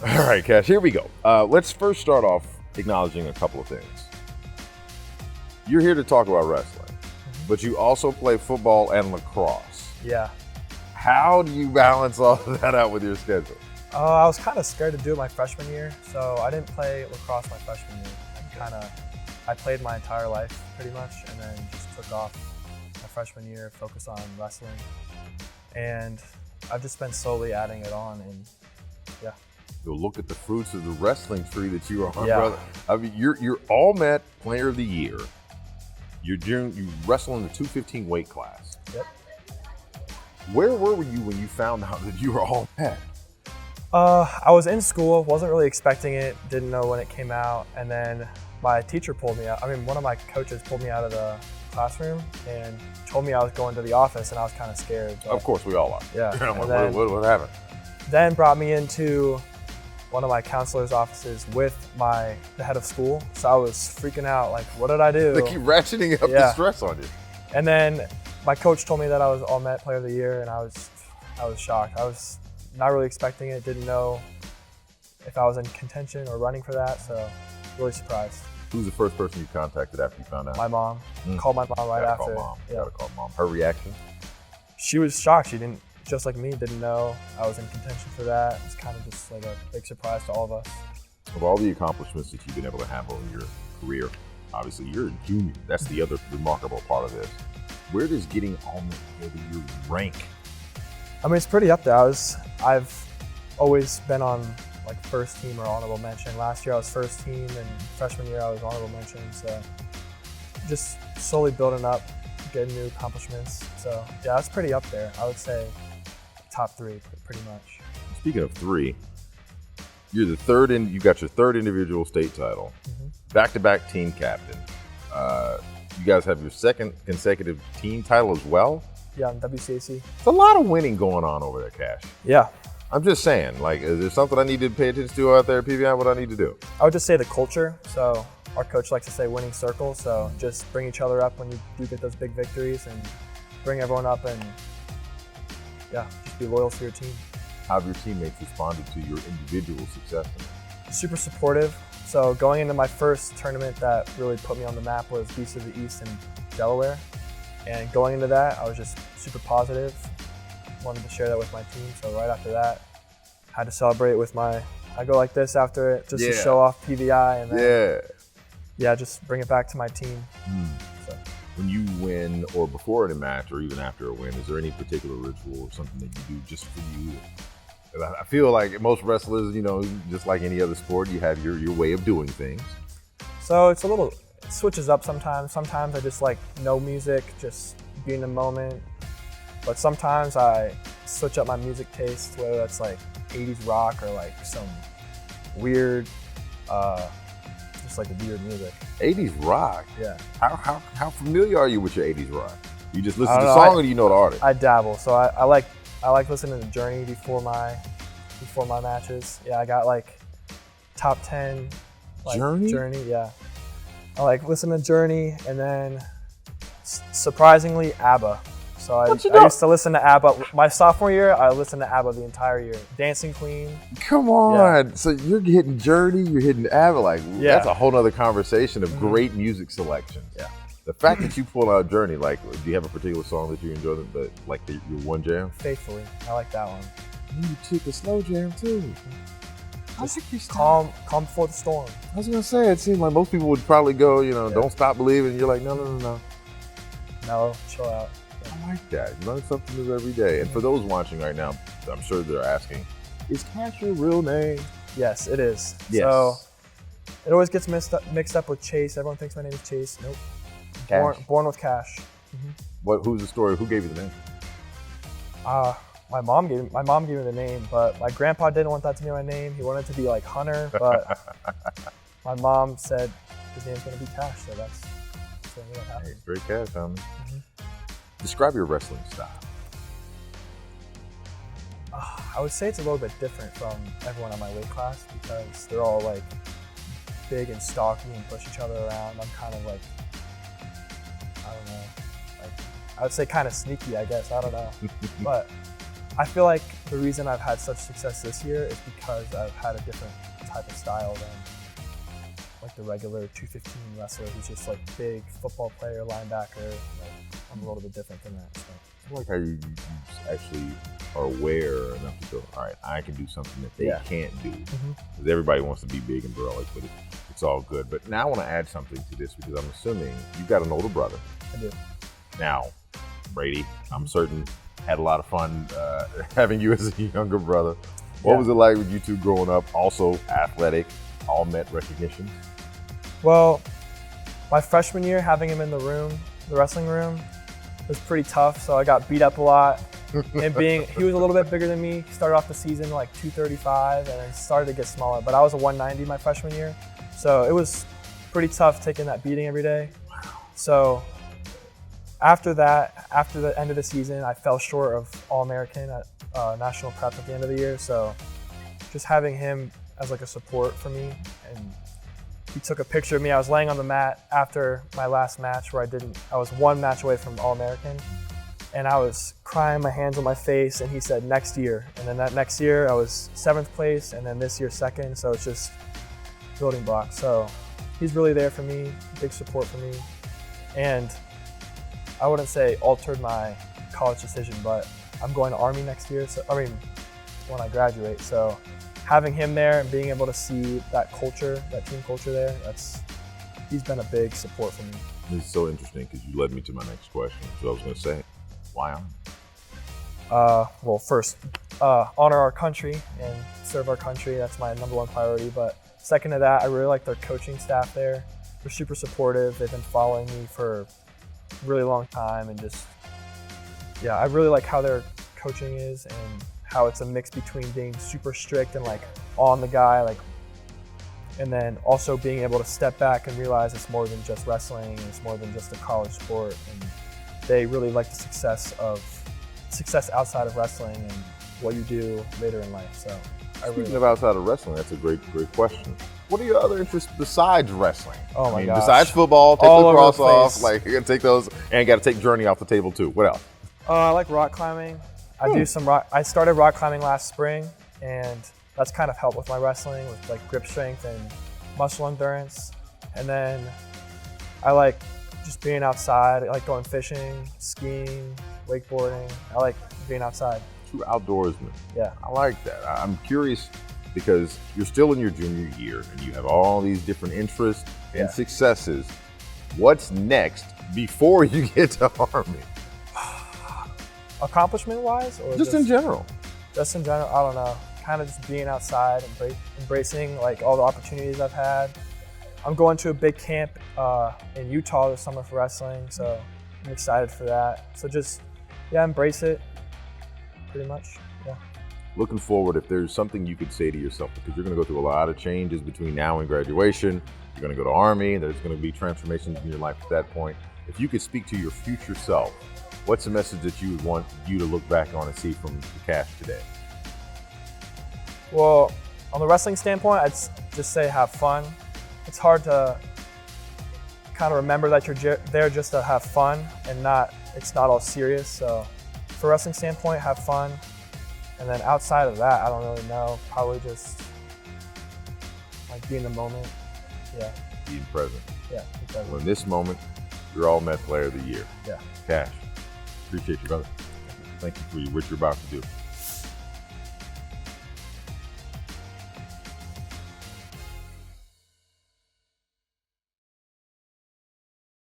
All right, Cash, here we go. Let's first start off acknowledging a couple of things. You're here to talk about wrestling, but you also play football and lacrosse. Yeah. How do you balance all of that out with your schedule? I was kind of scared to do it my freshman year, so I didn't play lacrosse my freshman year. I played my entire life pretty much, and then just took off my freshman year, focused on wrestling. And I've just been slowly adding it on, and yeah. You'll look at the fruits of the wrestling tree that you are on, Yeah. brother. I mean, you're all-met player of the year. You wrestle in the 215 weight class. Yep. Where were you when you found out that you were all-met? I was in school, wasn't really expecting it, didn't know when it came out, and then my teacher pulled me out. One of my coaches pulled me out of the classroom and told me I was going to the office, and I was kind of scared. But, Of course, we all are. Yeah. I'm like, And then- what happened? Then brought me into one of my counselor's offices with the head of school. So I was freaking out, like, what did I do? They keep ratcheting up the Yeah. stress on you. And then my coach told me that I was all-met player of the year, and I was shocked. I was not really expecting it, didn't know if I was in contention or running for that, so really surprised. Who's the first person you contacted after you found out? My mom. Called my mom right Gotta after. Call mom. Yeah. Gotta call mom. Her reaction? She was shocked. She didn't, just like me, didn't know I was in contention for that. It's kind of just like a big surprise to all of us. Of all the accomplishments that you've been able to have over your career, obviously you're a junior. That's the other remarkable part of this. Where does getting on the year rank? It's pretty up there. I've always been on like first team or honorable mention. Last year I was first team, and freshman year I was honorable mention. So just slowly building up, getting new accomplishments. So yeah, that's pretty up there. I would say top 3 pretty much. Speaking of 3, you're the third, you got your third individual state title, back-to-back team captain. You guys have your second consecutive team title as well. Yeah, on WCAC. It's a lot of winning going on over there, Cash. Yeah. I'm just saying, like, is there something I need to pay attention to out there at PBI? What I need to do? I would just say the culture. So our coach likes to say winning circle. So just bring each other up when you do get those big victories, and bring everyone up, and yeah, just be loyal to your team. How have your teammates responded to your individual success? Super supportive. So going into my first tournament that really put me on the map was Beast of the East in Delaware. And going into that, I was just super positive. Wanted to share that with my team. So right after that, had to celebrate with I go like this after it just to show off PVI, and then just bring it back to my team. So. When you win, or before in a match, or even after a win, is there any particular ritual or something that you do just for you? I feel like most wrestlers, just like any other sport, you have your way of doing things. So it switches up sometimes. Sometimes I just like no music, just be in the moment. But sometimes I switch up my music taste, whether that's like 80s rock or like some weird, just like weird music. 80s rock? Yeah. How familiar are you with your 80s rock? You just listen to the know, song, or do you know the artist? I dabble. So I like listening to Journey before my matches. Yeah, I got like top 10. Like Journey, yeah. I like listening to Journey, and then surprisingly ABBA. So I used to listen to ABBA. My sophomore year, I listened to ABBA the entire year. Dancing Queen. Come on. Yeah. So you're hitting Journey, you're hitting ABBA. Like, that's a whole nother conversation of great music selection. Yeah. The fact that you pull out Journey, like, do you have a particular song that you enjoy, your one jam? Faithfully. I like that one. You took a slow jam too. Just calm before the storm. I was gonna say, it seemed like most people would probably go, don't stop believing. You're like, no. No, chill out. I like that. You learn something new every day. And for those watching right now, I'm sure they're asking, is Cash your real name? Yes, it is. Yes. So it always gets mixed up with Chase. Everyone thinks my name is Chase. Nope. Cash. Born with Cash. Who's the story? Who gave you the name? My mom gave me the name, but my grandpa didn't want that to be my name. He wanted it to be like Hunter, but my mom said his name's gonna be Cash, so that's what happened. Hey, great Cash, homie. Describe your wrestling style. I would say it's a little bit different from everyone on my weight class, because they're all like big and stocky and push each other around. I'm kind of like, I don't know, like I would say kind of sneaky, I guess. I don't know, but I feel like the reason I've had such success this year is because I've had a different type of style than like the regular 215 wrestler who's just like big football player, linebacker. Like, I'm a little bit different than that. So. I like how you actually are aware enough to go, all right, I can do something that they can't do. Because everybody wants to be big and brolic, but it's all good. But now I want to add something to this because I'm assuming you've got an older brother. I do. Now, Brady, I'm certain, had a lot of fun having you as a younger brother. What was it like with you two growing up? Also athletic, all met recognition? Well, my freshman year, having him in the wrestling room, was pretty tough. So I got beat up a lot. And he was a little bit bigger than me. He started off the season like 235 and then started to get smaller. But I was a 190 my freshman year. So it was pretty tough taking that beating every day. So after that, after the end of the season, I fell short of All-American at National Prep at the end of the year. So just having him as like a support for me, and he took a picture of me. I was laying on the mat after my last match where I was one match away from All-American, and I was crying, my hands on my face, and he said, next year. And then that next year I was 7th place, and then this year 2nd. So it's just building blocks. So he's really there for me, big support for me. And I wouldn't say altered my college decision, but I'm going to Army next year. So when I graduate. So having him there and being able to see that culture, that team culture there, he's been a big support for me. This is so interesting because you led me to my next question. So I was going to say, why Army? Well, first, honor our country and serve our country. That's my #1 priority. But second to that, I really like their coaching staff there. They're super supportive. They've been following me for a really long time, and I really like how their coaching is and how it's a mix between being super strict and like on the guy, and then also being able to step back and realize it's more than just wrestling and it's more than just a college sport. And they really like the success outside of wrestling and what you do later in life. So Speaking of outside of wrestling, that's a great question. What are your other interests besides wrestling? Oh my gosh. Besides football, take All the over cross the off, place. like you gotta take those, and got to take Journey off the table too. What else? I like rock climbing. I do some rock. I started rock climbing last spring, and that's kind of helped with my wrestling, with like grip strength and muscle endurance. And then I like just being outside. I like going fishing, skiing, wakeboarding. I like being outside. True outdoorsman. Yeah. I like that. I'm curious because you're still in your junior year and you have all these different interests and successes. What's next before you get to Army? Accomplishment-wise, or Just in general. Just in general, I don't know. Kind of just being outside, embracing like all the opportunities I've had. I'm going to a big camp in Utah this summer for wrestling, so I'm excited for that. So just, embrace it, pretty much, Looking forward, if there's something you could say to yourself, because you're going to go through a lot of changes between now and graduation. You're going to go to Army, there's going to be transformations in your life at that point. If you could speak to your future self, what's the message that you would want you to look back on and see from the Cash today? Well, on the wrestling standpoint, I'd just say have fun. It's hard to kind of remember that you're there just to have fun and it's not all serious. So for wrestling standpoint, have fun. And then outside of that, I don't really know. Probably just like be in the moment. Yeah. Being present. Yeah. Well, in this moment, you're All Met Player of the Year. Yeah. Cash. Appreciate you, brother. Thank you for what you're about to do.